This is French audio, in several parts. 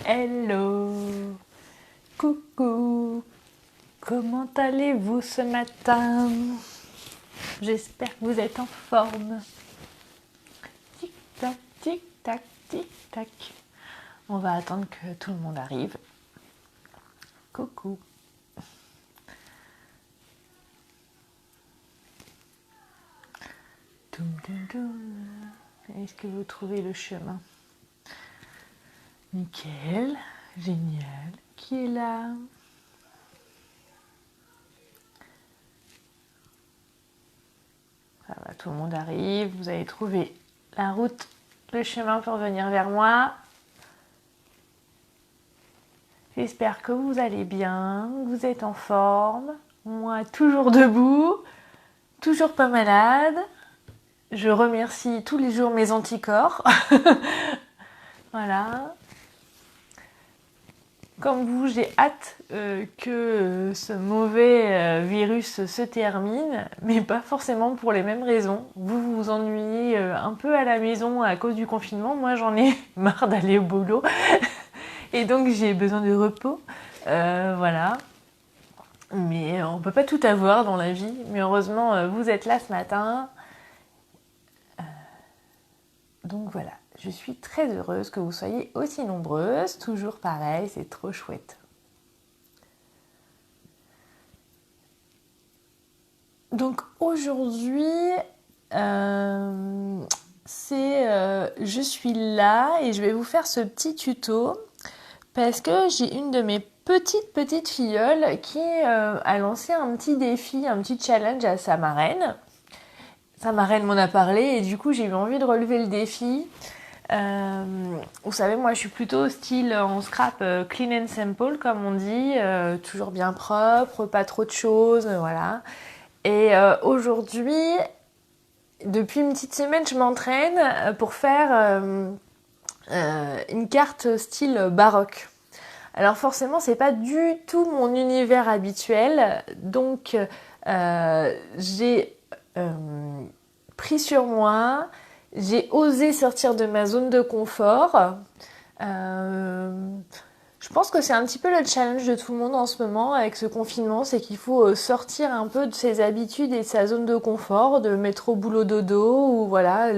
Hello, coucou, comment allez-vous ce matin? J'espère que vous êtes en forme. Tic-tac, tic-tac, tic-tac. On va attendre que tout le monde arrive. Coucou. Toum, toum, toum. Est-ce que vous trouvez le chemin? Nickel, génial. Qui est là? Ça va, tout le monde arrive. Vous avez trouvé la route, le chemin pour venir vers moi. J'espère que vous allez bien, que vous êtes en forme. Moi, toujours debout, toujours pas malade. Je remercie tous les jours mes anticorps. Voilà. Comme vous, j'ai hâte que ce mauvais virus se termine, mais pas forcément pour les mêmes raisons. Vous vous ennuyez un peu à la maison à cause du confinement. Moi, j'en ai marre d'aller au boulot. Et donc, j'ai besoin de repos. Voilà. Mais on ne peut pas tout avoir dans la vie. Mais heureusement, vous êtes là ce matin. Donc voilà. Je suis très heureuse que vous soyez aussi nombreuses. Toujours pareil, c'est trop chouette. Donc aujourd'hui, je suis là et je vais vous faire ce petit tuto parce que j'ai une de mes petites filleules qui a lancé un petit défi, un petit challenge à sa marraine. Sa marraine m'en a parlé et du coup j'ai eu envie de relever le défi. Vous savez, moi je suis plutôt style en scrap clean and simple comme on dit, toujours bien propre, pas trop de choses, voilà. Et aujourd'hui, depuis une petite semaine, je m'entraîne pour faire une carte style baroque. Alors forcément, c'est pas du tout mon univers habituel, donc j'ai pris sur moi. J'ai osé sortir de ma zone de confort. Je pense que c'est un petit peu le challenge de tout le monde en ce moment avec ce confinement, c'est qu'il faut sortir un peu de ses habitudes et de sa zone de confort, de mettre au boulot dodo ou voilà,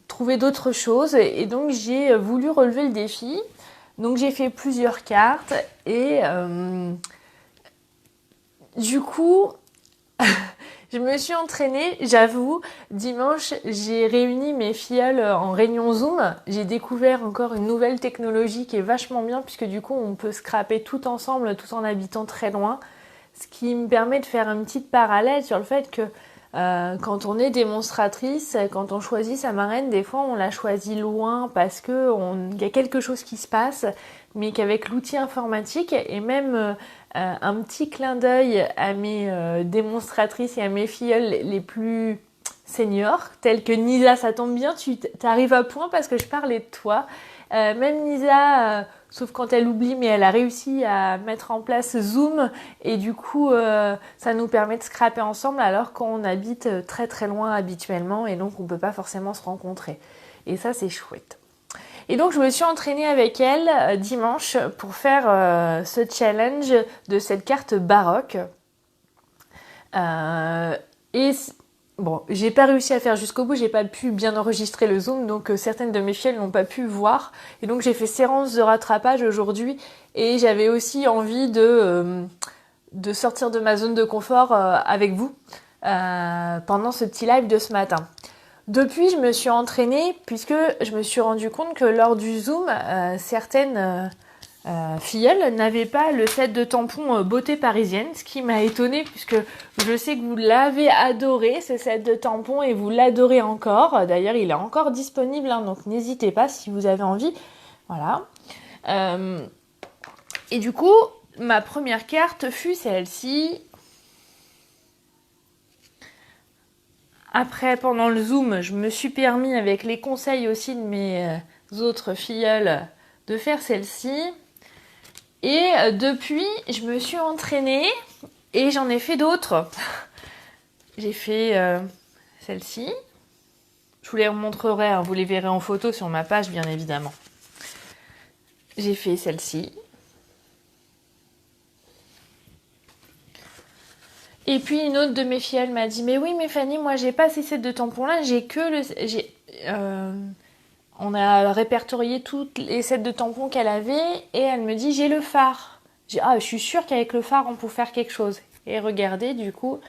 trouver d'autres choses. Et donc j'ai voulu relever le défi. Donc j'ai fait plusieurs cartes et du coup... Je me suis entraînée, j'avoue, dimanche, j'ai réuni mes filleuls en réunion Zoom. J'ai découvert encore une nouvelle technologie qui est vachement bien puisque du coup, on peut scraper tout ensemble tout en habitant très loin. Ce qui me permet de faire une petite parallèle sur le fait que quand on est démonstratrice, quand on choisit sa marraine, des fois on la choisit loin parce que y a quelque chose qui se passe, mais qu'avec l'outil informatique et même un petit clin d'œil à mes démonstratrices et à mes filleuls les plus seniors, tels que Nisa, ça tombe bien, tu arrives à point parce que je parlais de toi. Même Nisa, sauf quand elle oublie, mais elle a réussi à mettre en place Zoom et du coup, ça nous permet de scraper ensemble alors qu'on habite très très loin habituellement et donc on ne peut pas forcément se rencontrer. Et ça, c'est chouette. Et donc, je me suis entraînée avec elle dimanche pour faire ce challenge de cette carte baroque. Bon, j'ai pas réussi à faire jusqu'au bout, j'ai pas pu bien enregistrer le Zoom, donc certaines de mes filles n'ont pas pu voir. Et donc j'ai fait séance de rattrapage aujourd'hui et j'avais aussi envie de sortir de ma zone de confort avec vous pendant ce petit live de ce matin. Depuis, je me suis entraînée puisque je me suis rendu compte que lors du Zoom, certaines filleule n'avait pas le set de tampons beauté parisienne, ce qui m'a étonnée puisque je sais que vous l'avez adoré ce set de tampons et vous l'adorez encore. D'ailleurs, il est encore disponible, hein, donc n'hésitez pas si vous avez envie. Voilà. Et du coup, ma première carte fut celle-ci. Après, pendant le Zoom, je me suis permis, avec les conseils aussi de mes autres filleules, de faire celle-ci. Et depuis, je me suis entraînée et j'en ai fait d'autres. J'ai fait celle-ci. Je vous les montrerai, hein, vous les verrez en photo sur ma page, bien évidemment. j'ai fait celle-ci. Et puis une autre de mes filles, elle m'a dit, mais oui, mais Fanny, moi j'ai pas ces sets de tampons là, j'ai que le... On a répertorié toutes les sets de tampons qu'elle avait et elle me dit, j'ai le phare. J'ai dit, ah, je suis sûre qu'avec le phare, on peut faire quelque chose. Et regardez du coup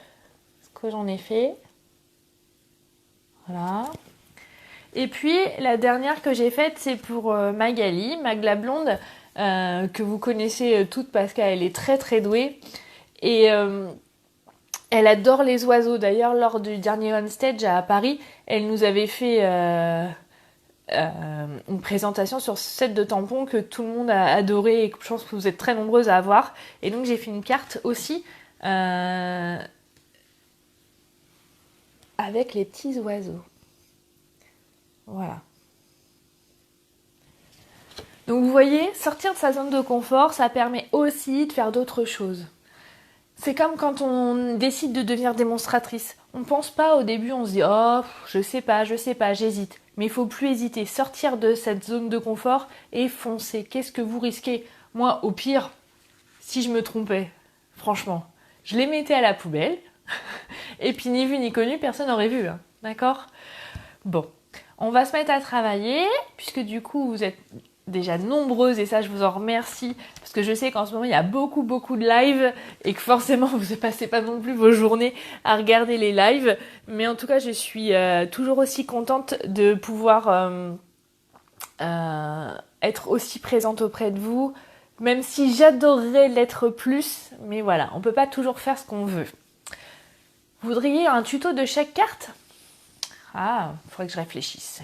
ce que j'en ai fait. Voilà. Et puis la dernière que j'ai faite, c'est pour Magali, Magla Blonde, que vous connaissez toutes parce qu'elle est très très douée. Et elle adore les oiseaux. D'ailleurs, lors du dernier on stage à Paris, elle nous avait fait une présentation sur ce set de tampons que tout le monde a adoré et que je pense que vous êtes très nombreuses à avoir. Et donc j'ai fait une carte aussi avec les petits oiseaux. Voilà. Donc vous voyez, sortir de sa zone de confort, ça permet aussi de faire d'autres choses. C'est comme quand on décide de devenir démonstratrice. On pense pas au début, on se dit oh, je sais pas, j'hésite. Mais il faut plus hésiter, sortir de cette zone de confort et foncer. Qu'est-ce que vous risquez? Moi, au pire, si je me trompais, franchement, je les mettais à la poubelle. Et puis ni vu ni connu, personne n'aurait vu. Hein. D'accord? Bon, on va se mettre à travailler, puisque du coup, vous êtes déjà nombreuses et ça je vous en remercie parce que je sais qu'en ce moment il y a beaucoup de lives et que forcément vous ne passez pas non plus vos journées à regarder les lives, mais en tout cas je suis toujours aussi contente de pouvoir être aussi présente auprès de vous, même si j'adorerais l'être plus, mais voilà, on peut pas toujours faire ce qu'on veut. Vous voudriez un tuto de chaque carte? Ah, il faudrait que je réfléchisse,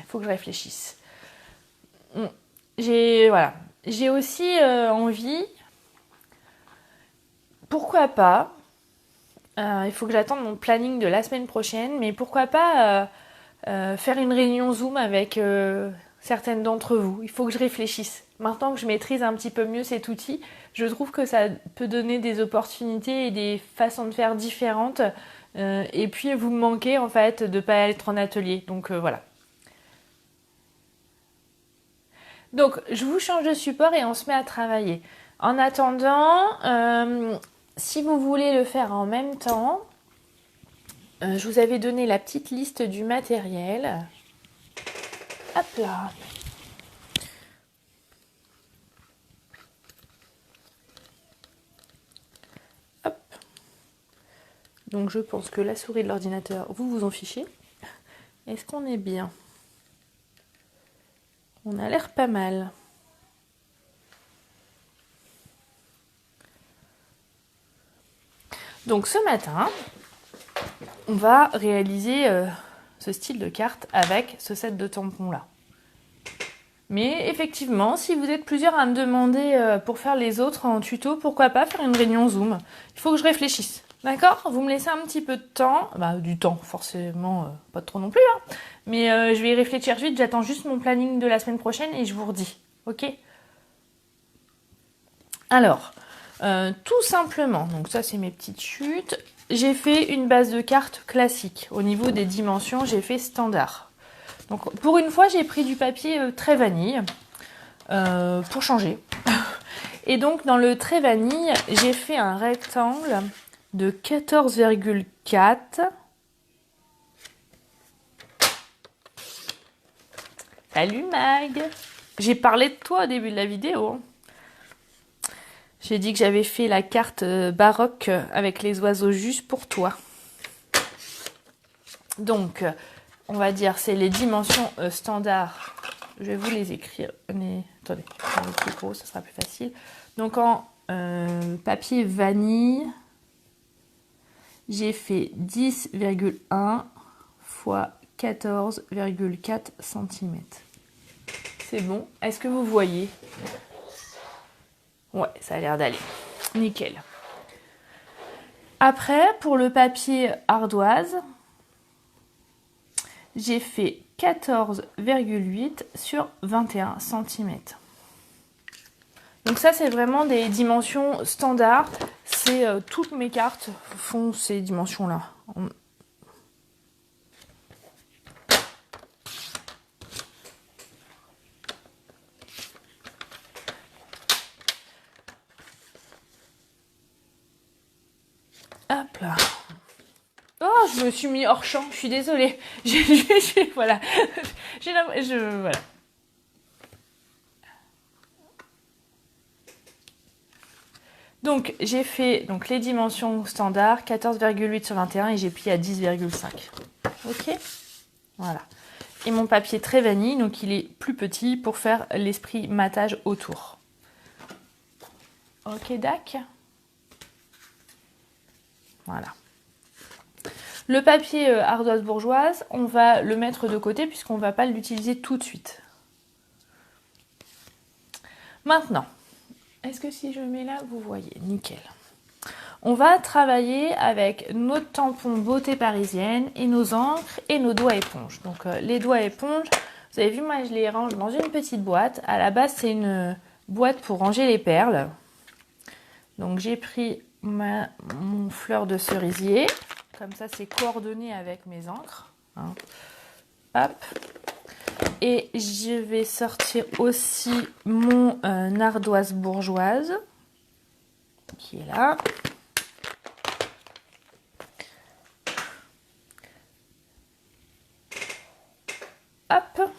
J'ai aussi envie, pourquoi pas, il faut que j'attende mon planning de la semaine prochaine, mais pourquoi pas faire une réunion Zoom avec certaines d'entre vous. Il faut que je réfléchisse. Maintenant que je maîtrise un petit peu mieux cet outil, je trouve que ça peut donner des opportunités et des façons de faire différentes. Et puis vous me manquez en fait de ne pas être en atelier. Donc voilà. Donc, je vous change de support et on se met à travailler. En attendant, si vous voulez le faire en même temps, je vous avais donné la petite liste du matériel. Hop là. Hop. Donc, je pense que la souris de l'ordinateur, vous vous en fichez. Est-ce qu'on est bien? On a l'air pas mal. Donc ce matin, on va réaliser ce style de carte avec ce set de tampons là. Mais effectivement, si vous êtes plusieurs à me demander pour faire les autres en tuto, pourquoi pas faire une réunion Zoom? Il faut que je réfléchisse. D'accord? Vous me laissez un petit peu de temps. Bah, du temps, forcément, pas trop non plus. Hein. Mais je vais y réfléchir vite. J'attends juste mon planning de la semaine prochaine et je vous redis. Ok? Alors, tout simplement, donc ça c'est mes petites chutes. J'ai fait une base de cartes classique. Au niveau des dimensions, j'ai fait standard. Donc pour une fois, j'ai pris du papier très vanille pour changer. Et donc dans le très vanille, j'ai fait un rectangle de 14,4. Salut Mag! J'ai parlé de toi au début de la vidéo. J'ai dit que j'avais fait la carte baroque avec les oiseaux juste pour toi. Donc, on va dire c'est les dimensions standards. Je vais vous les écrire. Mais attendez, on va plus gros, ça sera plus facile. Donc en papier vanille, j'ai fait 10,1 fois 14,4 cm. C'est bon. Est-ce que vous voyez? Ouais, ça a l'air d'aller. Nickel. Après, pour le papier ardoise, j'ai fait 14,8 sur 21 cm. Donc ça, c'est vraiment des dimensions standards. C'est toutes mes cartes font ces dimensions-là. là. Oh, je me suis mis hors champ, je suis désolée. Voilà. Voilà. Donc, j'ai fait les dimensions standards, 14,8 sur 21 et j'ai plié à 10,5. Ok. Voilà. Et mon papier très vanille, donc il est plus petit pour faire l'esprit matage autour. Ok, dac. Voilà. Le papier ardoise bourgeoise, on va le mettre de côté puisqu'on ne va pas l'utiliser tout de suite. Maintenant, est-ce que si je mets là, vous voyez, nickel. On va travailler avec notre tampon beauté parisienne et nos encres et nos doigts éponges. Donc les doigts éponges, vous avez vu, moi je les range dans une petite boîte. À la base, c'est une boîte pour ranger les perles. Donc j'ai pris mon fleur de cerisier. Comme ça, c'est coordonné avec mes encres. Hein. Hop. Et je vais sortir aussi mon ardoise bourgeoise qui est là. Hop.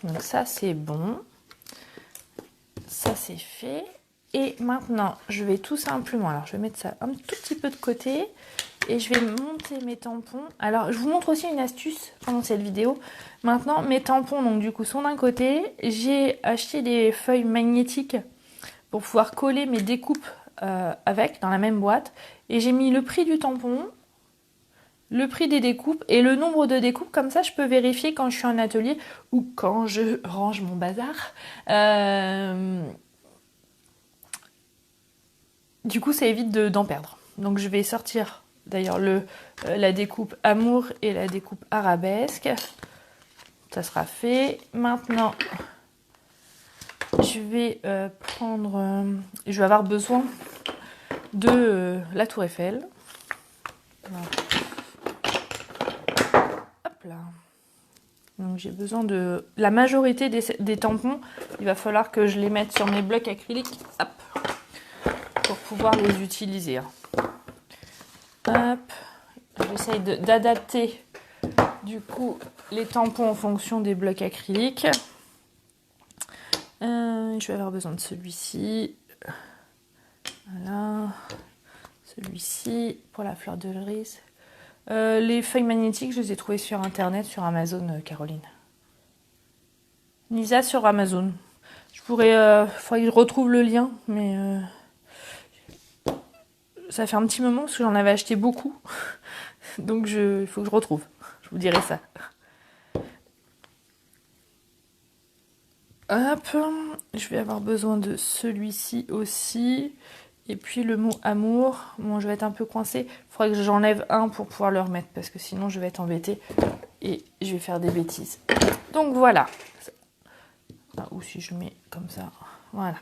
Donc ça, c'est bon. Ça, c'est fait. Et maintenant, je vais tout simplement... Alors, je vais mettre ça un tout petit peu de côté. Et je vais monter mes tampons. Alors, je vous montre aussi une astuce pendant cette vidéo. Maintenant, mes tampons, donc du coup, sont d'un côté. J'ai acheté des feuilles magnétiques pour pouvoir coller mes découpes avec, dans la même boîte. Et j'ai mis le prix du tampon, le prix des découpes et le nombre de découpes. Comme ça, je peux vérifier quand je suis en atelier ou quand je range mon bazar. Du coup, ça évite d'en perdre. Donc, je vais sortir d'ailleurs la découpe amour et la découpe arabesque. Ça sera fait. Maintenant, je vais je vais avoir besoin de la tour Eiffel. Voilà. Hop là. Donc j'ai besoin de la majorité des tampons. Il va falloir que je les mette sur mes blocs acryliques. Hop. Pour pouvoir les utiliser. Hop. J'essaye d'adapter du coup les tampons en fonction des blocs acryliques. Je vais avoir besoin de celui-ci. Voilà. Celui-ci pour la fleur de l'iris. Les feuilles magnétiques, je les ai trouvées sur internet, sur Amazon, Caroline. Nisa sur Amazon. Je pourrais. Faudrait que je retrouve le lien, mais. Ça fait un petit moment parce que j'en avais acheté beaucoup. Donc il faut que je retrouve. Je vous dirai ça. Hop. Je vais avoir besoin de celui-ci aussi. Et puis le mot amour. Bon, je vais être un peu coincée. Il faudrait que j'enlève un pour pouvoir le remettre. Parce que sinon je vais être embêtée. Et je vais faire des bêtises. Donc voilà. Ou si je mets comme ça. Voilà.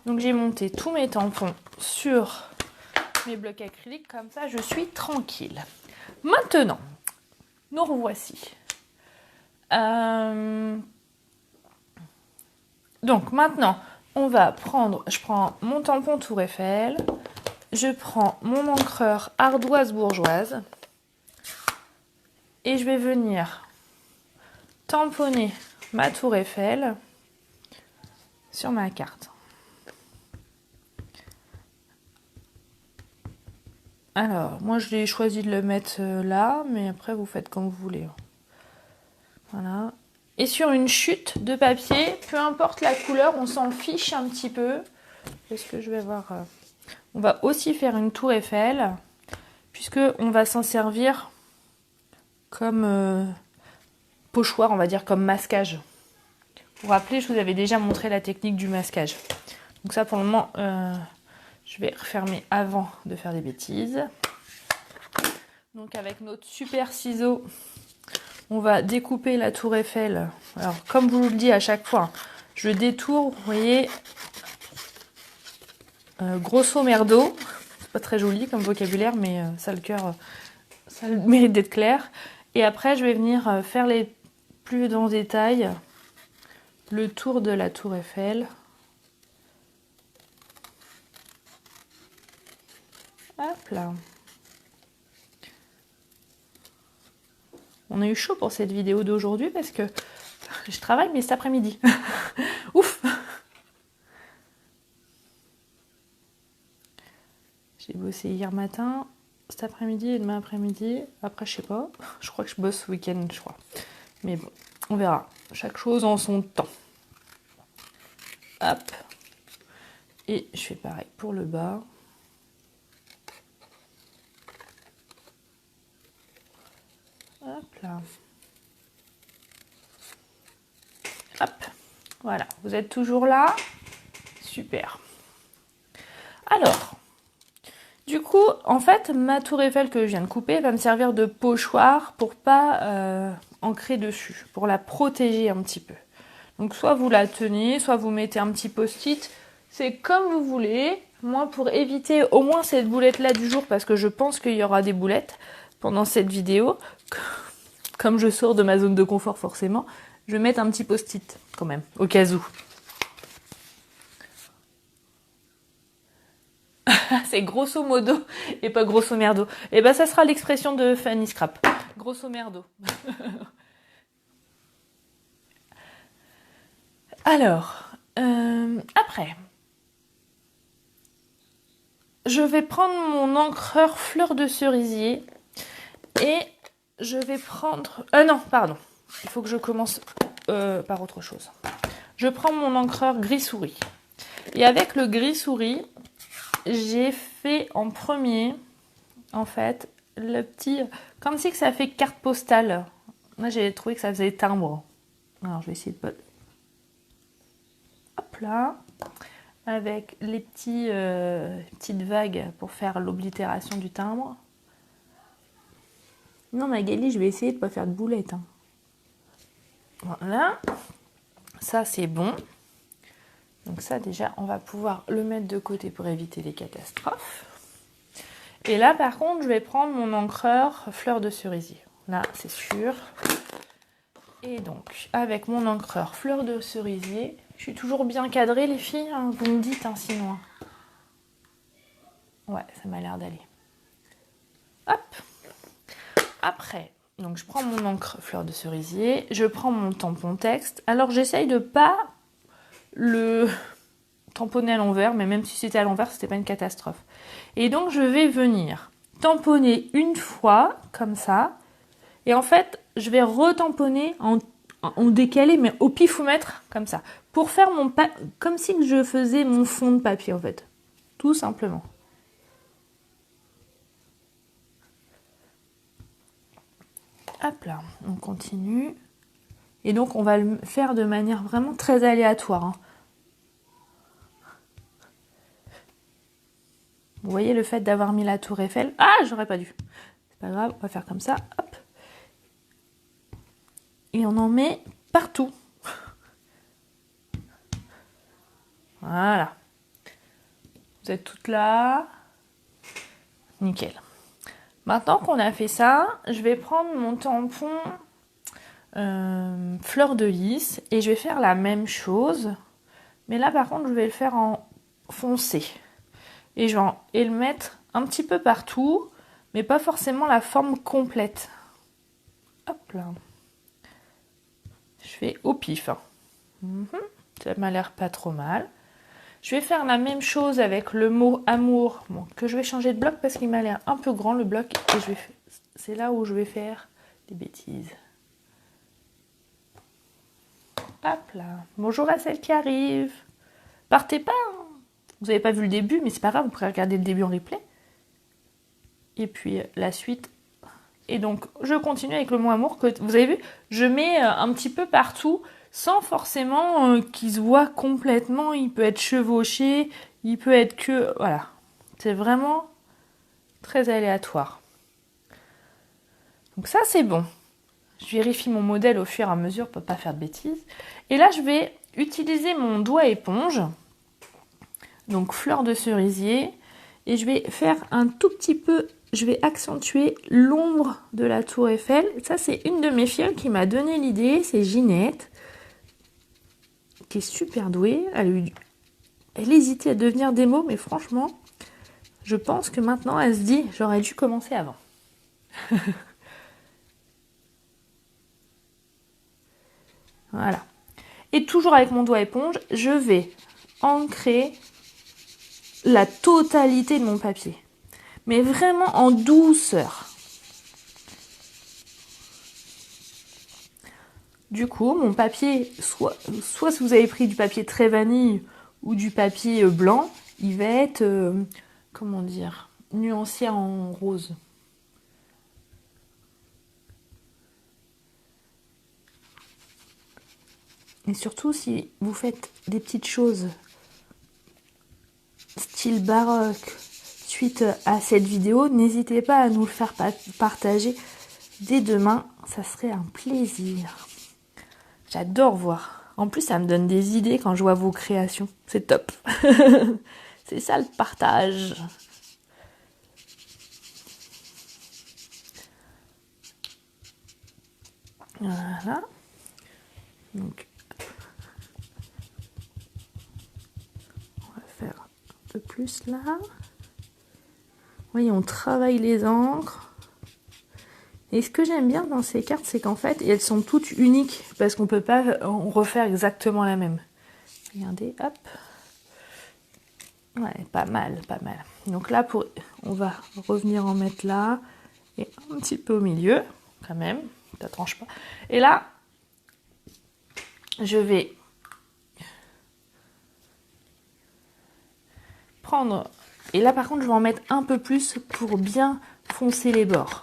Donc j'ai monté tous mes tampons sur mes blocs acryliques. Comme ça, je suis tranquille. Maintenant, nous revoici. Donc maintenant, je prends mon tampon Tour Eiffel, je prends mon encreur ardoise bourgeoise et je vais venir tamponner ma Tour Eiffel sur ma carte. Alors, moi je l'ai choisi de le mettre là, mais après vous faites comme vous voulez. Voilà. Et sur une chute de papier, peu importe la couleur, on s'en fiche un petit peu. Est-ce que je vais voir On va aussi faire une tour Eiffel, puisque on va s'en servir comme pochoir, on va dire comme masquage. Vous vous rappelez, je vous avais déjà montré la technique du masquage. Donc ça pour le moment, je vais refermer avant de faire des bêtises. Donc avec notre super ciseau, on va découper la tour Eiffel. Alors, comme vous le dis à chaque fois, je détourne, vous voyez, grosso merdo. C'est pas très joli comme vocabulaire, mais ça le cœur, ça le mérite d'être clair. Et après, je vais venir faire les plus dans le détail le tour de la tour Eiffel. Hop là. On a eu chaud pour cette vidéo d'aujourd'hui parce que je travaille mais cet après-midi. Ouf. J'ai bossé hier matin, cet après-midi et demain après-midi. Après, je sais pas. Je crois que je bosse ce week-end, je crois. Mais bon, on verra. Chaque chose en son temps. Hop. Et je fais pareil pour le bas. Hop là. Hop. Voilà. Vous êtes toujours là? Super. Alors, du coup, en fait, ma tour Eiffel que je viens de couper va me servir de pochoir pour pas ancrer dessus, pour la protéger un petit peu. Donc soit vous la tenez, soit vous mettez un petit post-it, c'est comme vous voulez. Moi, pour éviter au moins cette boulette-là du jour, parce que je pense qu'il y aura des boulettes pendant cette vidéo, comme je sors de ma zone de confort forcément, je vais mettre un petit post-it quand même, au cas où. C'est grosso modo et pas grosso merdo. Et ben ça sera l'expression de Fanny Scrap. Grosso merdo. Alors, après, je vais prendre mon encreur fleur de cerisier et je vais prendre... non, pardon. Il faut que je commence par autre chose. Je prends mon encreur gris souris. Et avec le gris souris, j'ai fait en premier, en fait, le petit... Comme si que ça fait carte postale. Moi, j'ai trouvé que ça faisait timbre. Alors, je vais essayer de... Hop là. Avec les petites vagues pour faire l'oblitération du timbre. Non, Magali, je vais essayer de ne pas faire de boulettes. Hein. Voilà. Ça, c'est bon. Donc ça, déjà, on va pouvoir le mettre de côté pour éviter les catastrophes. Et là, par contre, je vais prendre mon encreur fleur de cerisier. Là, c'est sûr. Et donc, avec mon encreur fleur de cerisier, je suis toujours bien cadrée, les filles, hein, vous me dites, hein, sinon. Ouais, ça m'a l'air d'aller. Hop. Après, donc je prends mon encre fleur de cerisier, je prends mon tampon texte. Alors, j'essaye de pas le tamponner à l'envers, mais même si c'était à l'envers, c'était pas une catastrophe. Et donc, je vais venir tamponner une fois, comme ça. Et en fait, je vais retamponner en décalé, mais au pifomètre, comme ça. Pour faire comme si je faisais mon fond de papier, en fait. Tout simplement. Hop là, on continue. Et donc, on va le faire de manière vraiment très aléatoire. Hein. Vous voyez le fait d'avoir mis la tour Eiffel. Ah, j'aurais pas dû. C'est pas grave, on va faire comme ça. Hop. Et on en met partout. Voilà. Vous êtes toutes là. Nickel. Maintenant qu'on a fait ça, je vais prendre mon tampon fleur de lys et je vais faire la même chose. Mais là, par contre, je vais le faire en foncé. Et je vais le mettre un petit peu partout, mais pas forcément la forme complète. Hop là. Je fais au pif. Ça m'a l'air pas trop mal. Je vais faire la même chose avec le mot amour, bon, que je vais changer de bloc parce qu'il m'a l'air un peu grand le bloc. Et c'est là où je vais faire des bêtises. Hop là. Bonjour à celle qui arrive. Partez pas. Hein. Vous n'avez pas vu le début, mais c'est pas grave, vous pourrez regarder le début en replay. Et puis la suite. Et donc, je continue avec le mot amour que vous avez vu. Je mets un petit peu partout. Sans forcément qu'il se voit complètement, il peut être chevauché, il peut être que... Voilà, c'est vraiment très aléatoire. Donc ça, c'est bon. Je vérifie mon modèle au fur et à mesure pour ne pas faire de bêtises. Et là, je vais utiliser mon doigt éponge, donc fleur de cerisier, et je vais faire un tout petit peu... Je vais accentuer l'ombre de la tour Eiffel. Ça, c'est une de mes filles qui m'a donné l'idée, c'est Ginette. Qui est super douée. Elle hésitait à devenir démo, mais franchement, je pense que maintenant, elle se dit, j'aurais dû commencer avant. Voilà. Et toujours avec mon doigt éponge, je vais ancrer la totalité de mon papier. Mais vraiment en douceur. Du coup, mon papier, soit si vous avez pris du papier très vanille ou du papier blanc, il va être, comment dire, nuancé en rose. Et surtout, si vous faites des petites choses style baroque suite à cette vidéo, n'hésitez pas à nous le faire partager dès demain. Ça serait un plaisir. J'adore voir. En plus, ça me donne des idées quand je vois vos créations. C'est top. C'est ça le partage. Voilà. Donc, on va faire un peu plus là. Oui, on travaille les encres. Et ce que j'aime bien dans ces cartes, c'est qu'en fait, elles sont toutes uniques parce qu'on peut pas refaire exactement la même. Regardez, hop. Ouais, pas mal, pas mal. Donc là, on va revenir en mettre là et un petit peu au milieu, quand même. Ça tranche pas. Et là, je vais prendre... Et là, par contre, je vais en mettre un peu plus pour bien foncer les bords.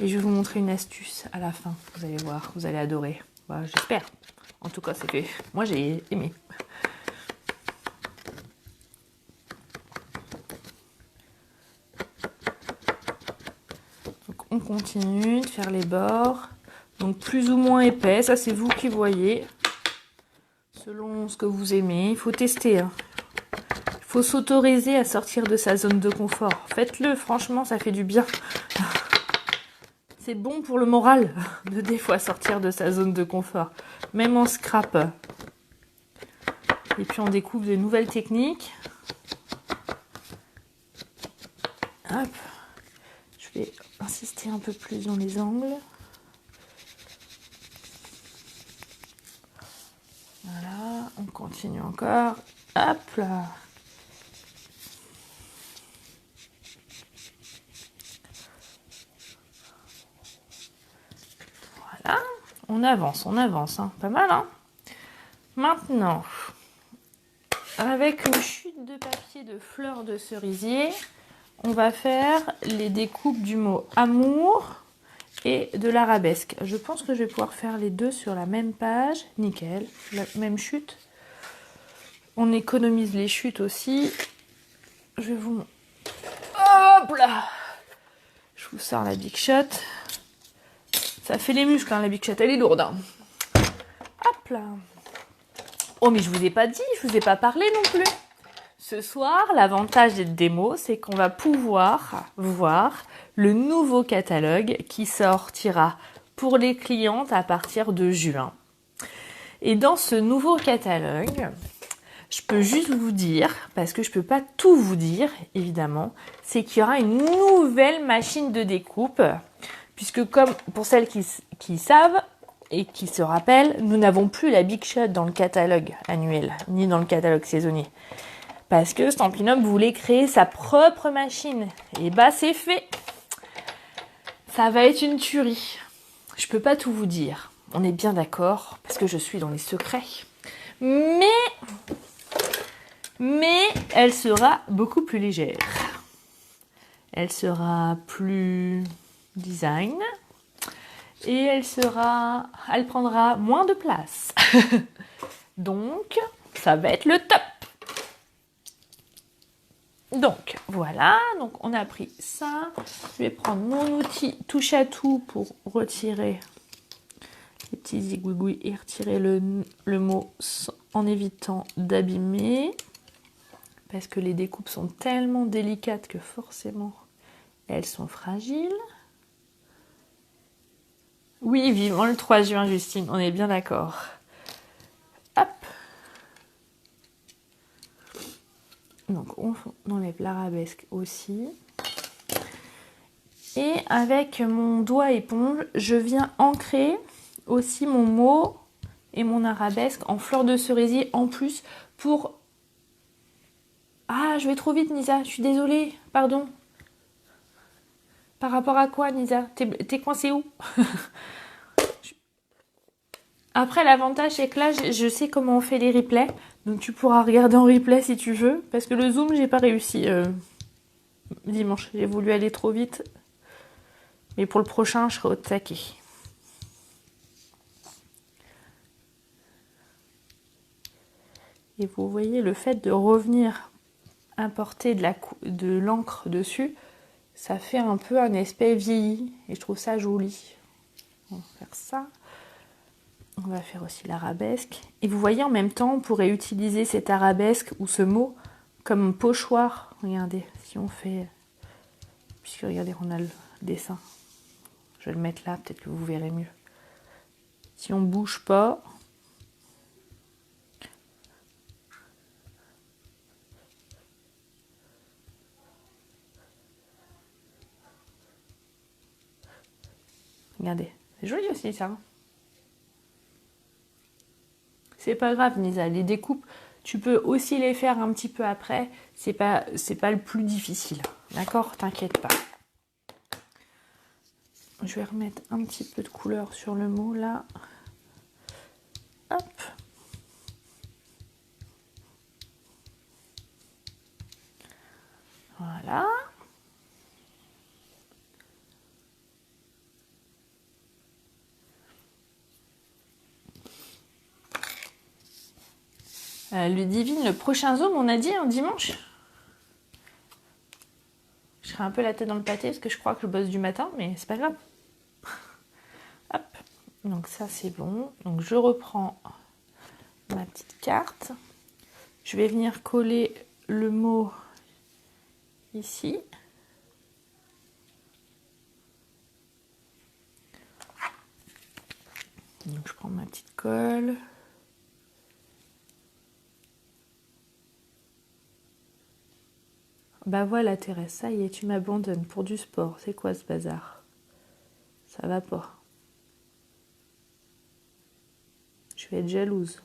Et je vais vous montrer une astuce à la fin. Vous allez voir, vous allez adorer. Voilà, j'espère. En tout cas, c'est fait. Moi, j'ai aimé. Donc, on continue de faire les bords. Donc, plus ou moins épais. Ça, c'est vous qui voyez. Selon ce que vous aimez. Il faut tester. Hein. Il faut s'autoriser à sortir de sa zone de confort. Faites-le. Franchement, ça fait du bien. C'est bon pour le moral de des fois sortir de sa zone de confort. Même en scrap. Et puis on découvre de nouvelles techniques. Hop. Je vais insister un peu plus dans les angles. Voilà, on continue encore. Hop là. Voilà, on avance, hein. Pas mal, hein. Maintenant, avec une chute de papier de fleurs de cerisier, on va faire les découpes du mot amour et de l'arabesque. Je pense que je vais pouvoir faire les deux sur la même page. Nickel, la même chute. On économise les chutes aussi. Je vais vous... Hop là! Je vous sors la Big Shot. Ça fait les muscles, hein, la Big Shot. Elle est lourde. Hein. Hop là! Oh, mais je vous ai pas dit, je vous ai pas parlé non plus. Ce soir, l'avantage des démos, c'est qu'on va pouvoir voir le nouveau catalogue qui sortira pour les clientes à partir de juin. Et dans ce nouveau catalogue, je peux juste vous dire, parce que je peux pas tout vous dire, évidemment, c'est qu'il y aura une nouvelle machine de découpe, puisque comme pour celles qui savent et qui se rappellent, nous n'avons plus la Big Shot dans le catalogue annuel, ni dans le catalogue saisonnier. Parce que Stampin' Up voulait créer sa propre machine. Et bah c'est fait. Ça va être une tuerie. Je peux pas tout vous dire. On est bien d'accord, parce que je suis dans les secrets. Mais elle sera beaucoup plus légère. Elle sera plus design. Et elle prendra moins de place. Donc, ça va être le top. Donc, voilà. Donc, on a pris ça. Je vais prendre mon outil touche à tout pour retirer les petits zigouigouis et retirer le mot en évitant d'abîmer. Parce que les découpes sont tellement délicates que forcément, elles sont fragiles. Oui, vivement le 3 juin, Justine, on est bien d'accord. Hop. Donc, on enlève l'arabesque aussi. Et avec mon doigt éponge, je viens ancrer aussi mon mot et mon arabesque en fleur de cerisier en plus pour... Ah, je vais trop vite, Nisa, je suis désolée, pardon. Par rapport à quoi, Nisa? T'es coincée où? Après, l'avantage, c'est que là, je sais comment on fait les replays. Donc, tu pourras regarder en replay si tu veux. Parce que le zoom, j'ai pas réussi dimanche. J'ai voulu aller trop vite. Mais pour le prochain, je serai au taquet. Et vous voyez, le fait de revenir importer de l'encre dessus, ça fait un peu un aspect vieilli. Et je trouve ça joli. On va faire ça. On va faire aussi l'arabesque. Et vous voyez, en même temps, on pourrait utiliser cet arabesque ou ce mot comme pochoir. Regardez, si on fait... Puisque regardez, on a le dessin. Je vais le mettre là, peut-être que vous verrez mieux. Si on bouge pas... Regardez, c'est joli aussi ça. C'est pas grave, Nisa, les découpes, tu peux aussi les faire un petit peu après. C'est pas le plus difficile. D'accord? T'inquiète pas. Je vais remettre un petit peu de couleur sur le mot là. Hop. Voilà. Ludivine, le prochain zoom, on a dit un dimanche. Je serai un peu la tête dans le pâté parce que je crois que je bosse du matin, mais c'est pas grave. Hop. Donc ça c'est bon. Donc je reprends ma petite carte. Je vais venir coller le mot ici. Donc je prends ma petite colle. Bah voilà Thérèse, ça y est, tu m'abandonnes pour du sport. C'est quoi ce bazar? Ça va pas. Je vais être jalouse.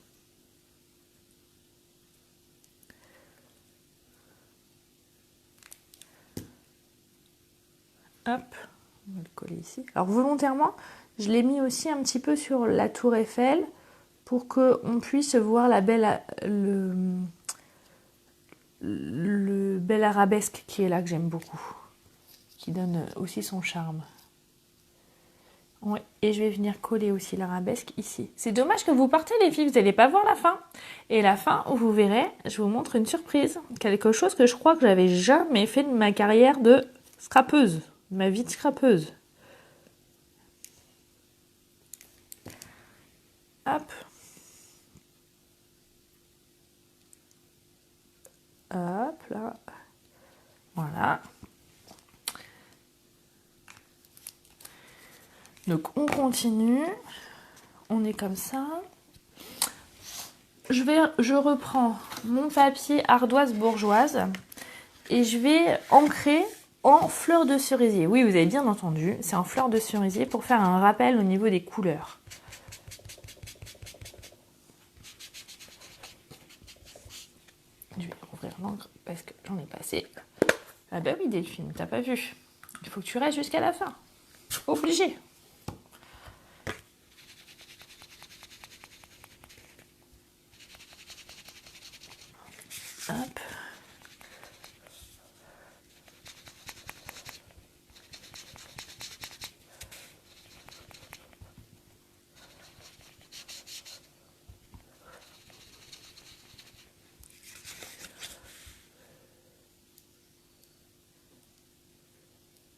Hop, on va le coller ici. Alors volontairement, je l'ai mis aussi un petit peu sur la tour Eiffel pour qu'on puisse voir le bel arabesque qui est là, que j'aime beaucoup, qui donne aussi son charme. Ouais, et je vais venir coller aussi l'arabesque ici. C'est dommage que vous partez les filles, vous n'allez pas voir la fin. Et la fin, vous verrez, je vous montre une surprise. Quelque chose que je crois que j'avais jamais fait de ma carrière de scrapeuse, de ma vie de scrapeuse. Hop. Hop, là. Voilà. Donc on continue. On est comme ça. Je reprends mon papier ardoise bourgeoise et je vais ancrer en fleur de cerisier. Oui, vous avez bien entendu, c'est en fleur de cerisier pour faire un rappel au niveau des couleurs. Je vais rouvrir l'encre parce que j'en ai passé. Ah bah oui Delphine, t'as pas vu. Il faut que tu restes jusqu'à la fin. Obligé. Hop.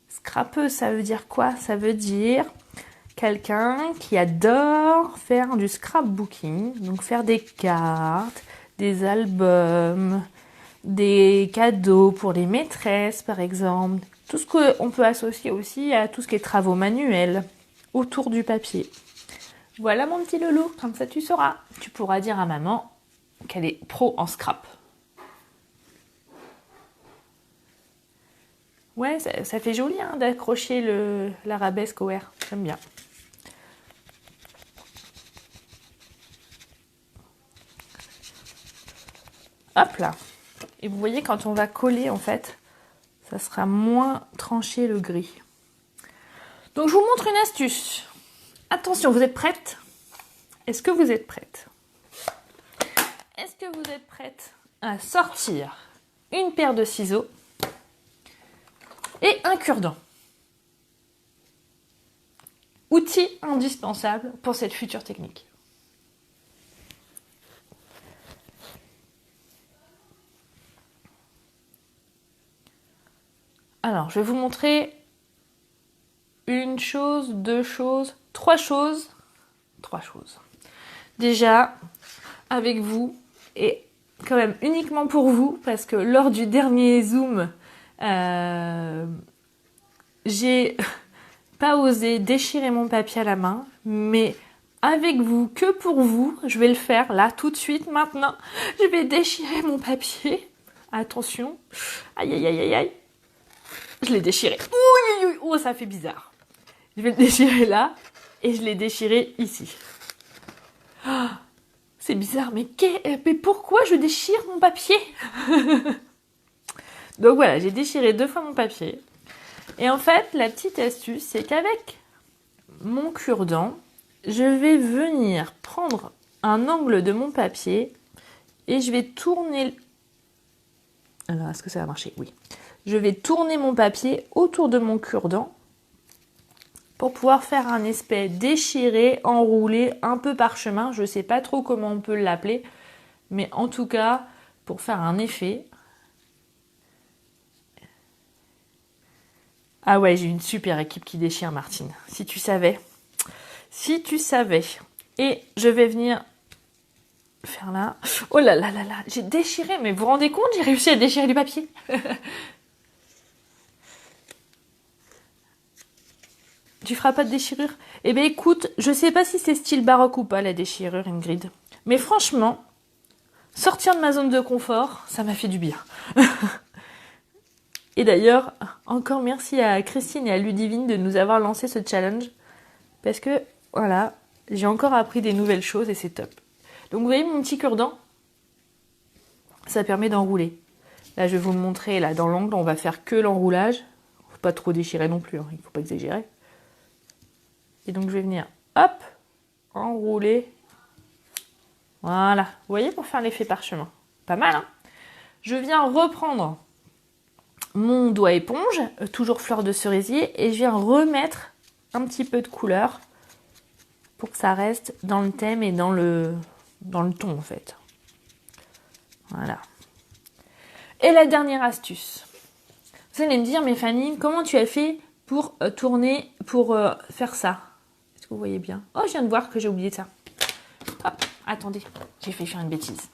Scrapeuse, ça veut dire quoi? Ça veut dire quelqu'un qui adore faire du scrapbooking, donc faire des cartes, des albums, des cadeaux pour les maîtresses par exemple. Tout ce qu'on peut associer aussi à tout ce qui est travaux manuels autour du papier. Voilà mon petit loulou, comme ça tu sauras. Tu pourras dire à maman qu'elle est pro en scrap. Ouais, ça fait joli hein, d'accrocher l'arabesque au R. J'aime bien. Hop là. Et vous voyez, quand on va coller, en fait, ça sera moins tranché le gris. Donc, je vous montre une astuce. Attention, vous êtes prête? Est-ce que vous êtes prête? Est-ce que vous êtes prête à sortir une paire de ciseaux et un cure-dent? Outil indispensable pour cette future technique. Alors, je vais vous montrer une chose, deux choses, trois choses. Trois choses. Déjà, avec vous, et quand même uniquement pour vous, parce que lors du dernier Zoom, j'ai pas osé déchirer mon papier à la main, mais avec vous, que pour vous, je vais le faire là, tout de suite, maintenant. Je vais déchirer mon papier. Attention. Aïe, aïe, aïe, aïe, aïe. Je l'ai déchiré. Ouh, ouh, ouh, oh, ça fait bizarre. Je vais le déchirer là et je l'ai déchiré ici. Oh, c'est bizarre, mais pourquoi je déchire mon papier? Donc voilà, j'ai déchiré 2 fois mon papier. Et en fait, la petite astuce, c'est qu'avec mon cure-dent, je vais venir prendre un angle de mon papier et je vais tourner... Alors, est-ce que ça va marcher? Oui. Je vais tourner mon papier autour de mon cure-dent pour pouvoir faire un espèce déchiré, enroulé, un peu parchemin. Je ne sais pas trop comment on peut l'appeler, mais en tout cas, pour faire un effet. Ah ouais, j'ai une super équipe qui déchire, Martine. Si tu savais. Si tu savais. Et je vais venir faire là. Oh là là là là, j'ai déchiré, mais vous vous rendez compte, j'ai réussi à déchirer du papier. Tu feras pas de déchirure? Eh bien écoute, je sais pas si c'est style baroque ou pas la déchirure, Ingrid. Mais franchement, sortir de ma zone de confort, ça m'a fait du bien. Et d'ailleurs, encore merci à Christine et à Ludivine de nous avoir lancé ce challenge. Parce que, voilà, j'ai encore appris des nouvelles choses et c'est top. Donc vous voyez mon petit cure-dent? Ça permet d'enrouler. Là, je vais vous le montrer, là, dans l'angle, on va faire que l'enroulage. Faut pas trop déchirer non plus, hein, il faut pas exagérer. Et donc je vais venir, hop, enrouler. Voilà, vous voyez, pour faire l'effet parchemin. Pas mal, hein? Je viens reprendre mon doigt éponge, toujours fleur de cerisier, et je viens remettre un petit peu de couleur pour que ça reste dans le thème et dans le ton, en fait. Voilà. Et la dernière astuce. Vous allez me dire, mais Fanny, comment tu as fait pour tourner, pour faire ça? Est-ce que vous voyez bien? Oh, je viens de voir que j'ai oublié ça. Hop, attendez, j'ai fait faire une bêtise.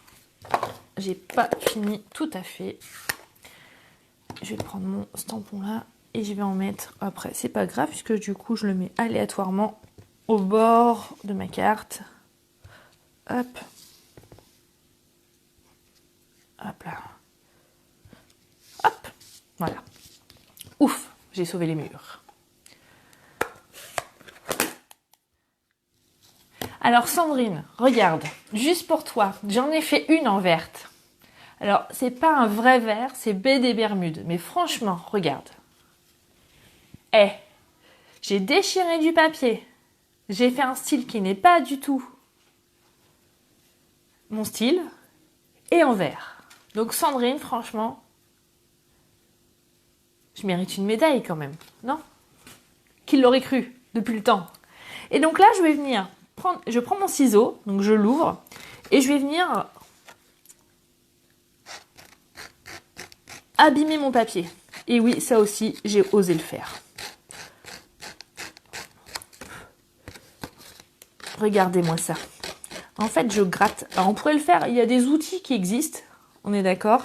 J'ai pas fini tout à fait. Je vais prendre mon stampon là et je vais en mettre après. C'est pas grave puisque du coup, je le mets aléatoirement au bord de ma carte. Hop. Hop là. Hop. Voilà. Ouf, j'ai sauvé les murs. Alors Sandrine, regarde, juste pour toi, j'en ai fait une en verte. Alors, c'est pas un vrai vert, c'est baie des Bermudes. Mais franchement, regarde. J'ai déchiré du papier. J'ai fait un style qui n'est pas du tout mon style. Et en vert. Donc Sandrine, franchement, je mérite une médaille quand même, non? Qui l'aurait cru depuis le temps? Et donc là, je vais venir je prends mon ciseau, donc je l'ouvre, et je vais venir abîmer mon papier. Et oui, ça aussi, j'ai osé le faire. Regardez-moi ça. En fait, je gratte. Alors, on pourrait le faire, il y a des outils qui existent, on est d'accord.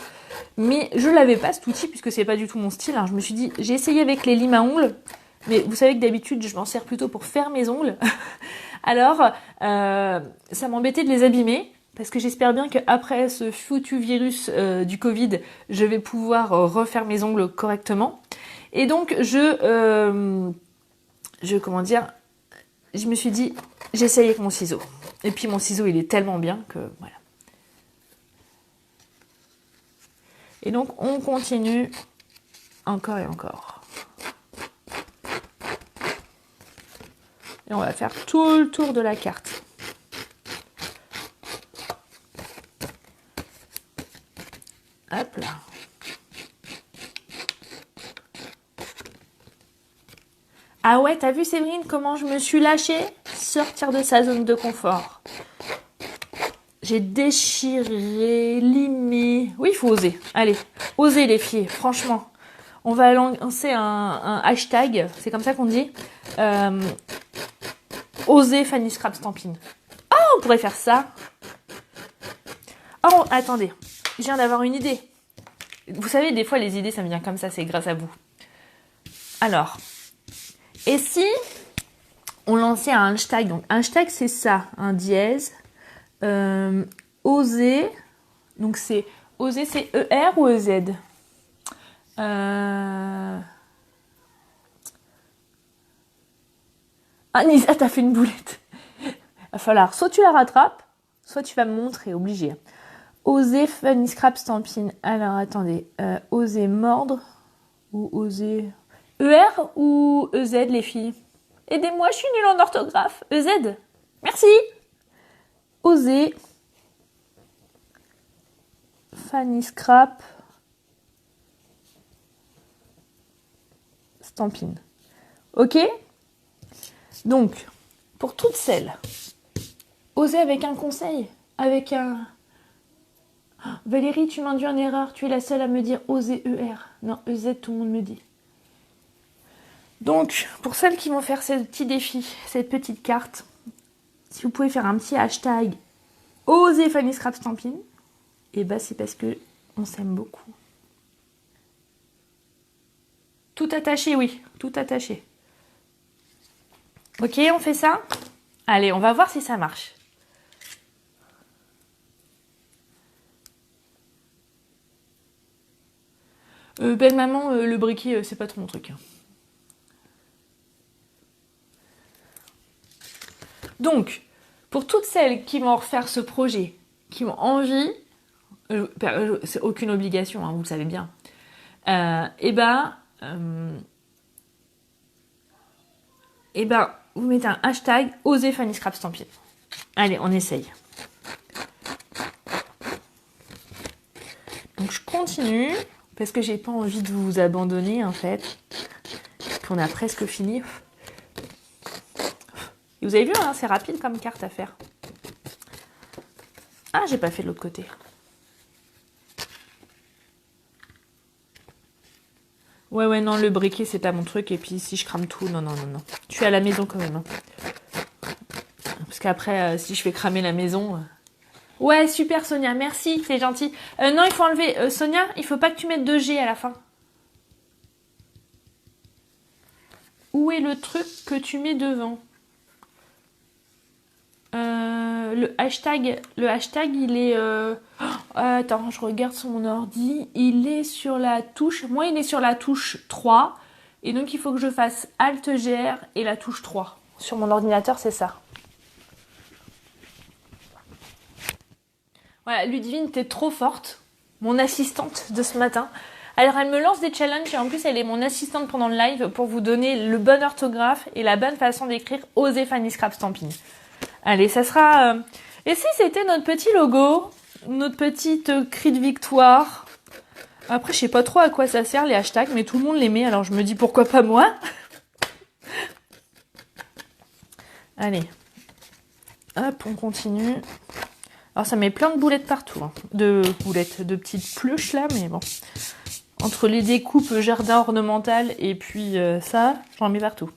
Mais je l'avais pas cet outil, puisque c'est pas du tout mon style. Alors, je me suis dit, j'ai essayé avec les limes à ongles. Mais vous savez que d'habitude, je m'en sers plutôt pour faire mes ongles. Alors, ça m'embêtait de les abîmer. Parce que j'espère bien qu'après ce foutu virus du Covid, je vais pouvoir refaire mes ongles correctement. Et donc, comment dire, je me suis dit, j'essaye avec mon ciseau. Et puis mon ciseau, il est tellement bien que voilà. Et donc, on continue encore et encore. Et on va faire tout le tour de la carte. Hop là. Ah ouais, t'as vu Séverine comment je me suis lâchée? Sortir de sa zone de confort. J'ai déchiré, limé. Oui, il faut oser. Allez, osez les filles, franchement. On va lancer un hashtag, c'est comme ça qu'on dit. Osez Fanny Scrap Stampin'. Oh, on pourrait faire ça. Oh, attendez, je viens d'avoir une idée. Vous savez, des fois, les idées, ça me vient comme ça, c'est grâce à vous. Alors, et si on lançait un hashtag? Donc, un hashtag, c'est ça, un dièse. Oser. Donc, c'est oser, c'est ER ou EZ? Ah, Nisa, t'as fait une boulette. Va falloir, soit tu la rattrapes, soit tu vas me montrer, obligé. Oser Fanny Scrap Stampin'. Alors, attendez. Oser mordre ou oser... ER ou EZ, les filles? Aidez-moi, je suis nulle en orthographe. EZ. Merci. Oser Fanny Scrap Stampin'. Ok? Donc, pour toutes celles, oser avec un conseil, avec un... Valérie, tu m'induis en erreur, tu es la seule à me dire oser ER. Non, EZ, tout le monde me dit. Donc, pour celles qui vont faire ce petit défi, cette petite carte, si vous pouvez faire un petit hashtag oser Fanny Scrap Stampin', et bah c'est parce que on s'aime beaucoup. Tout attaché, oui, tout attaché. Ok, on fait ça? Allez, on va voir si ça marche. Belle maman, le briquet, c'est pas trop mon truc. Donc, pour toutes celles qui vont refaire ce projet, qui ont envie, c'est aucune obligation, hein, vous le savez bien, vous mettez un hashtag oser Fanny Scrap Stampin'. Allez, on essaye. Donc je continue, parce que j'ai pas envie de vous abandonner en fait. On a presque fini. Et vous avez vu, hein, c'est rapide comme carte à faire. Ah, j'ai pas fait de l'autre côté. Ouais, non, le briquet, c'est pas mon truc. Et puis, si je crame tout, non. Je suis à la maison quand même. Hein. Parce qu'après, si je fais cramer la maison... Ouais, super, Sonia, merci, c'est gentil. Non, il faut enlever... Sonia, il faut pas que tu mettes 2G à la fin. Où est le truc que tu mets devant? Le hashtag, il est... attends, je regarde sur mon ordi. Il est sur la touche... Moi, il est sur la touche 3. Et donc, il faut que je fasse Alt-GR et la touche 3. Sur mon ordinateur, c'est ça. Voilà, Ludivine, t'es trop forte. Mon assistante de ce matin. Alors, elle me lance des challenges et en plus, elle est mon assistante pendant le live pour vous donner le bon orthographe et la bonne façon d'écrire oser Fanny Scrap Stampin'. Allez, ça sera... Et si c'était notre petit logo, notre petite cri de victoire. Après, je sais pas trop à quoi ça sert les hashtags, mais tout le monde les met, alors je me dis pourquoi pas moi. Allez. Hop, on continue. Alors ça met plein de boulettes partout. Hein. De petites pluches là, mais bon. Entre les découpes jardin ornemental et puis ça, j'en mets partout.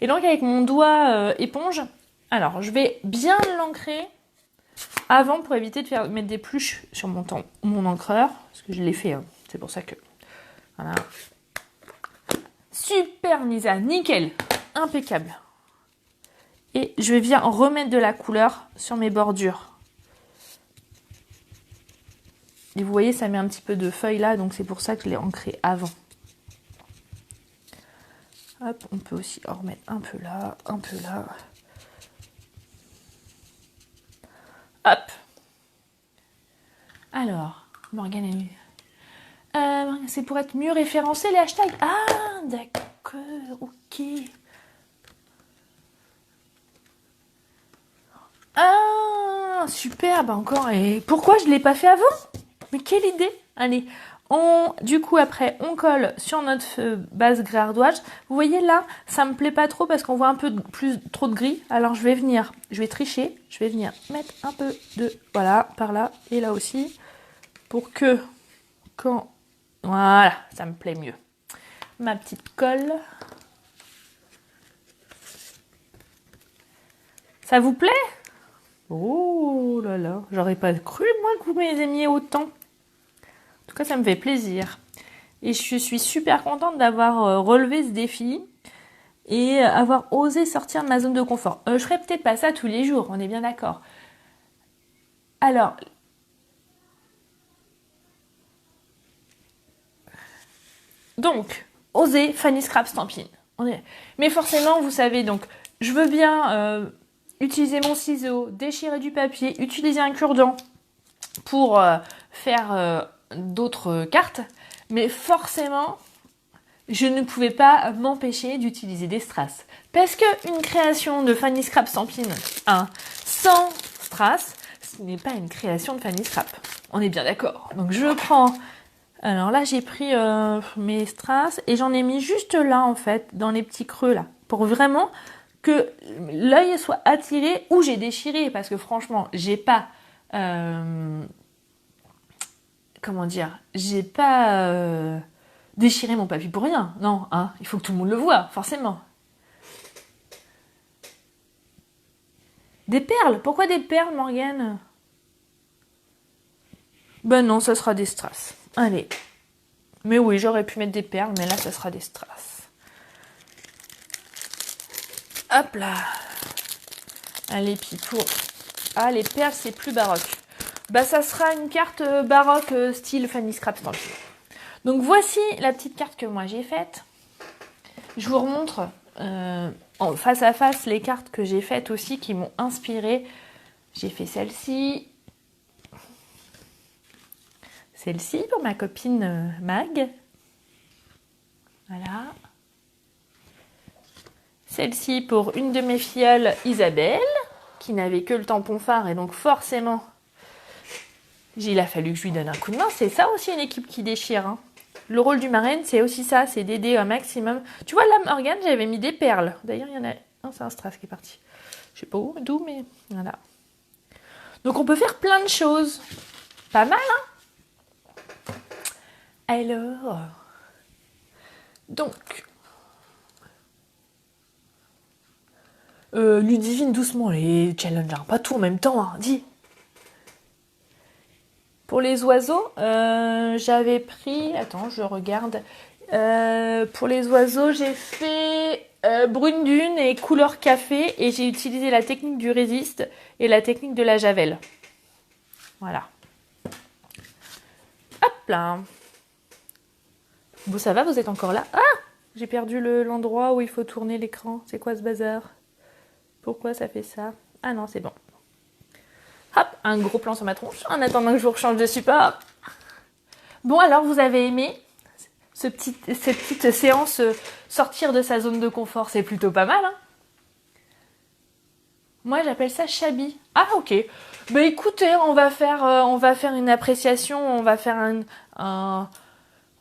Et donc avec mon doigt éponge, alors je vais bien l'ancrer avant pour éviter de mettre des pluches sur mon encreur. Parce que je l'ai fait, hein. C'est pour ça que... Voilà. Super Nisa, nickel, impeccable. Et je vais bien remettre de la couleur sur mes bordures. Et vous voyez, ça met un petit peu de feuilles là, donc c'est pour ça que je l'ai ancré avant. Hop, on peut aussi en remettre un peu là, un peu là. Hop. Alors, Morgane, c'est pour être mieux référencé les hashtags. Ah, d'accord, ok. Ah, super, bah encore. Et pourquoi je ne l'ai pas fait avant? Mais quelle idée! Allez, du coup, après, on colle sur notre base gris ardoise. Vous voyez là, ça me plaît pas trop parce qu'on voit un peu trop de gris. Alors, je vais tricher. Je vais venir mettre un peu de, voilà, par là et là aussi. Pour que, voilà, ça me plaît mieux. Ma petite colle. Ça vous plaît? Oh là là, j'aurais pas cru, moi, que vous m'aimiez autant. En tout cas, ça me fait plaisir. Et je suis super contente d'avoir relevé ce défi et avoir osé sortir de ma zone de confort. Je ferai peut-être pas ça tous les jours, on est bien d'accord. Alors, donc, oser Fanny Scrap Stampin'. Mais forcément, vous savez, donc, je veux bien utiliser mon ciseau, déchirer du papier, utiliser un cure-dent pour faire d'autres cartes. Mais forcément, je ne pouvais pas m'empêcher d'utiliser des strass. Parce qu'une création de Fanny Scrap Stampin' sans strass, ce n'est pas une création de Fanny Scrap. On est bien d'accord. Donc je prends... Alors là, j'ai pris mes strass et j'en ai mis juste là, en fait, dans les petits creux là. Pour vraiment que l'œil soit attiré ou j'ai déchiré. Parce que franchement, j'ai pas... comment dire? J'ai pas... déchirer mon papier pour rien, non, hein, il faut que tout le monde le voie, forcément. Des perles? Pourquoi des perles, Morgane? Ben non, ça sera des strass. Allez. Mais oui, j'aurais pu mettre des perles, mais là, ça sera des strass. Hop là. Allez, puis pour... Ah, les perles, c'est plus baroque. Bah, ça sera une carte baroque style Fanny Scrap Stampin'. Donc, voici la petite carte que moi j'ai faite. Je vous remontre en face à face les cartes que j'ai faites aussi qui m'ont inspirée. J'ai fait celle-ci. Celle-ci pour ma copine Mag. Voilà. Celle-ci pour une de mes filleules, Isabelle, qui n'avait que le tampon phare et donc forcément, il a fallu que je lui donne un coup de main. C'est ça aussi une équipe qui déchire. Hein. Le rôle du marraine, c'est aussi ça, c'est d'aider un maximum. Tu vois, là, Morgane, j'avais mis des perles. D'ailleurs, il y en a un, c'est un strass qui est parti. Je sais pas où, d'où, mais voilà. Donc, on peut faire plein de choses. Pas mal, hein? Alors, donc, Ludivine, doucement, les challenges, hein, pas tout en même temps, hein, dis. Pour les oiseaux, j'avais pris... Attends, je regarde. Pour les oiseaux, j'ai fait brune dune et couleur café. Et j'ai utilisé la technique du résiste et la technique de la javel. Voilà. Hop là. Bon, ça va, vous êtes encore là? Ah! J'ai perdu l'endroit où il faut tourner l'écran. C'est quoi ce bazar? Pourquoi ça fait ça? Ah non, c'est bon. Hop, un gros plan sur ma tronche en attendant que je vous rechange de support. Bon, alors, vous avez aimé cette petite séance sortir de sa zone de confort? C'est plutôt pas mal, hein? Moi, j'appelle ça shabby. Ah, ok. Bah écoutez, on va faire une appréciation, on va faire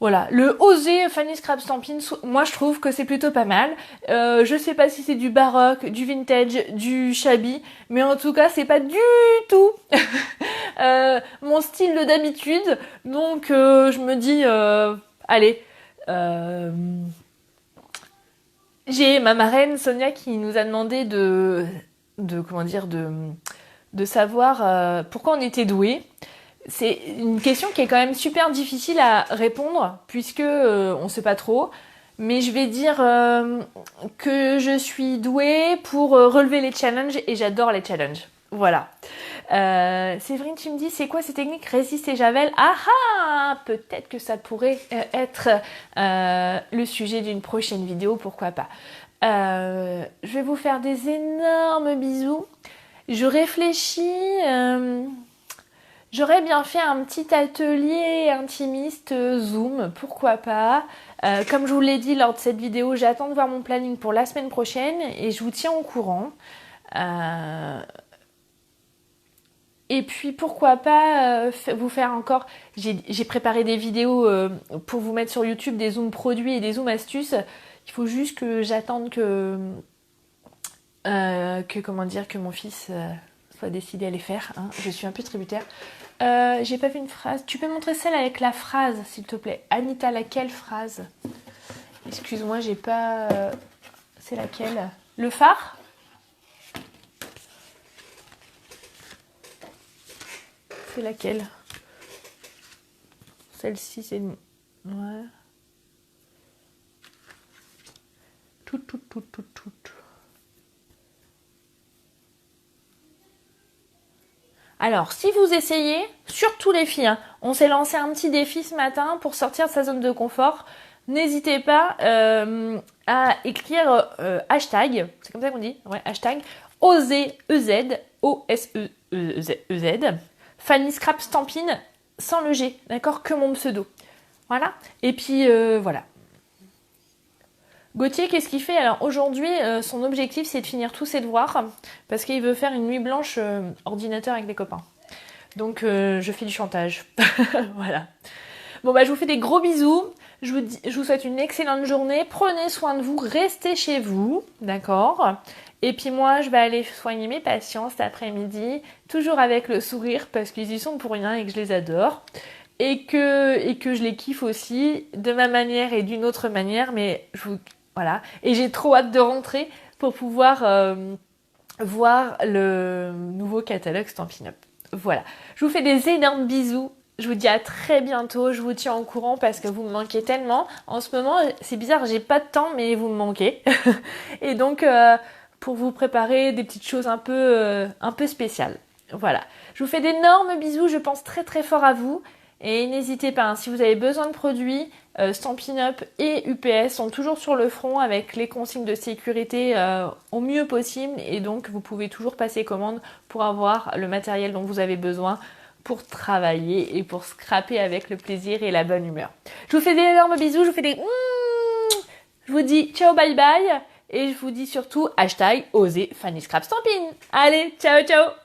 voilà, le oser Fanny Scrap Stampin', moi je trouve que c'est plutôt pas mal. Je sais pas si c'est du baroque, du vintage, du shabby, mais en tout cas c'est pas du tout mon style de d'habitude. Donc je me dis, allez, j'ai ma marraine Sonia qui nous a demandé de savoir pourquoi on était doués. C'est une question qui est quand même super difficile à répondre puisque on sait pas trop. Mais je vais dire que je suis douée pour relever les challenges et j'adore les challenges. Voilà. Séverine, tu me dis, c'est quoi ces techniques résiste et javel? Ah ah, peut-être que ça pourrait être le sujet d'une prochaine vidéo, pourquoi pas. Je vais vous faire des énormes bisous. Je réfléchis... J'aurais bien fait un petit atelier intimiste Zoom, pourquoi pas. Comme je vous l'ai dit lors de cette vidéo, j'attends de voir mon planning pour la semaine prochaine et je vous tiens au courant. Et puis pourquoi pas vous faire encore... J'ai préparé des vidéos pour vous mettre sur YouTube, des Zooms produits et des Zooms astuces. Il faut juste que j'attende que mon fils soit décidé à les faire. Hein. Je suis un peu tributaire. J'ai pas vu une phrase. Tu peux montrer celle avec la phrase, s'il te plaît. Anita, laquelle phrase? Excuse-moi, j'ai pas... c'est laquelle? Le phare? C'est laquelle? Celle-ci, c'est... Ouais. Tout. Alors, si vous essayez, surtout les filles, hein, on s'est lancé un petit défi ce matin pour sortir de sa zone de confort. N'hésitez pas à écrire hashtag, c'est comme ça qu'on dit, ouais, hashtag OSEZ, O-S-E-E-Z, Fanny Scrap Stampin' sans le G, d'accord, que mon pseudo. Voilà, et puis voilà. Gauthier, qu'est-ce qu'il fait? Alors aujourd'hui, son objectif, c'est de finir tous ses devoirs parce qu'il veut faire une nuit blanche ordinateur avec des copains. Donc je fais du chantage. Voilà. Bon bah je vous fais des gros bisous. Je vous souhaite une excellente journée. Prenez soin de vous, restez chez vous, d'accord? Et puis moi, je vais aller soigner mes patients cet après-midi, toujours avec le sourire parce qu'ils y sont pour rien et que je les adore. Et que je les kiffe aussi de ma manière et d'une autre manière, mais voilà. Et j'ai trop hâte de rentrer pour pouvoir voir le nouveau catalogue Stampin' Up. Voilà. Je vous fais des énormes bisous. Je vous dis à très bientôt. Je vous tiens au courant parce que vous me manquez tellement. En ce moment, c'est bizarre, j'ai pas de temps, mais vous me manquez. Et donc, pour vous préparer des petites choses un peu spéciales. Voilà. Je vous fais d'énormes bisous. Je pense très très fort à vous. Et n'hésitez pas, hein, si vous avez besoin de produits, Stampin' Up et UPS sont toujours sur le front avec les consignes de sécurité au mieux possible. Et donc, vous pouvez toujours passer commande pour avoir le matériel dont vous avez besoin pour travailler et pour scraper avec le plaisir et la bonne humeur. Je vous fais d'énormes bisous, je vous fais des... Je vous dis ciao, bye bye. Et je vous dis surtout hashtag oser Fanny Scrap Stampin'. Allez, ciao, ciao.